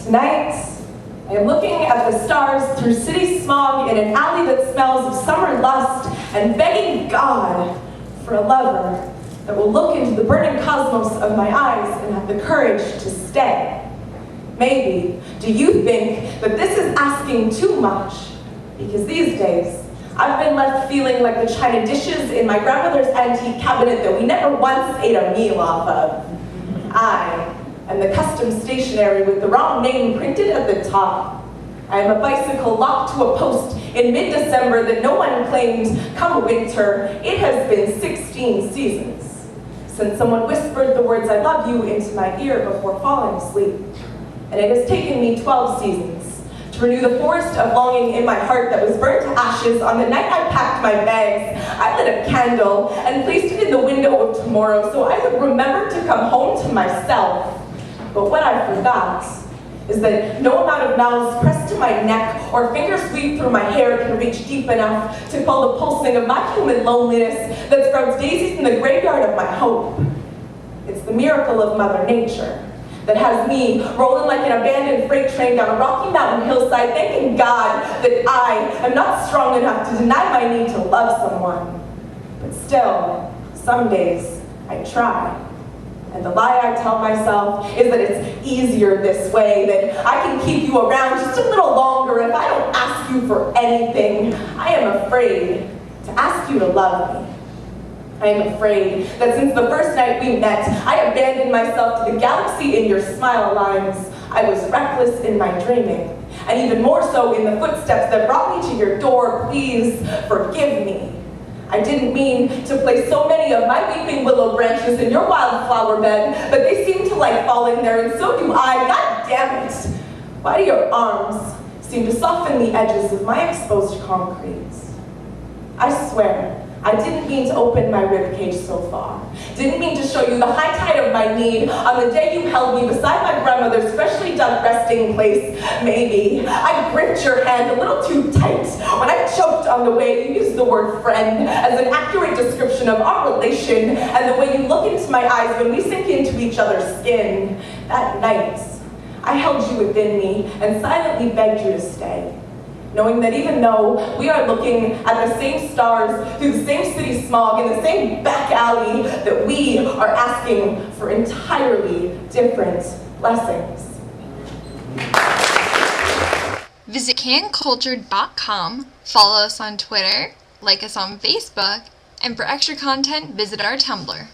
Tonight, I am looking at the stars through city smog in an alley that smells of summer lust and begging God for a lover that will look into the burning cosmos of my eyes and have the courage to stay. Maybe, do you think that this is asking too much? Because these days, I've been left feeling like the china dishes in my grandmother's antique cabinet that we never once ate a meal off of. I am the custom stationery with the wrong name printed at the top. I am a bicycle locked to a post in mid-December that no one claimed come winter. It has been 16 seasons since someone whispered the words "I love you" into my ear before falling asleep. And it has taken me 12 seasons to renew the forest of longing in my heart that was burnt to ashes on the night I packed my bags. I lit a candle and placed it in the window of tomorrow so I would remember to come home to myself. But what I forgot is that no amount of mouths pressed to my neck or fingers weaved through my hair can reach deep enough to quell the pulsing of my human loneliness that sprouts daisies in the graveyard of my hope. It's the miracle of Mother Nature that has me rolling like an abandoned freight train down a Rocky Mountain hillside, thanking God that I am not strong enough to deny my need to love someone. But still, some days I try. And the lie I tell myself is that it's easier this way, that I can keep you around just a little longer if I don't ask you for anything. I am afraid to ask you to love me. I am afraid that since the first night we met, I abandoned myself to the galaxy in your smile lines. I was reckless in my dreaming, and even more so in the footsteps that brought me to your door. Please forgive me. I didn't mean to place so many of my weeping willow branches in your wildflower bed, but they seem to like falling there, and so do I. God damn it! Why do your arms seem to soften the edges of my exposed concrete? I swear, I didn't mean to open my ribcage so far. Didn't mean to show you the high tide of my need on the day you held me beside my grandmother's freshly dug resting place. Maybe I gripped your hand a little too tight when I choked on the way you used the word friend as an accurate description of our relation, and the way you look into my eyes when we sink into each other's skin. That night, I held you within me and silently begged you to stay, knowing that even though we are looking at the same stars through the same city smog in the same back alley, that we are asking for entirely different blessings. Visit cancultured.com, follow us on Twitter, like us on Facebook, and for extra content, visit our Tumblr.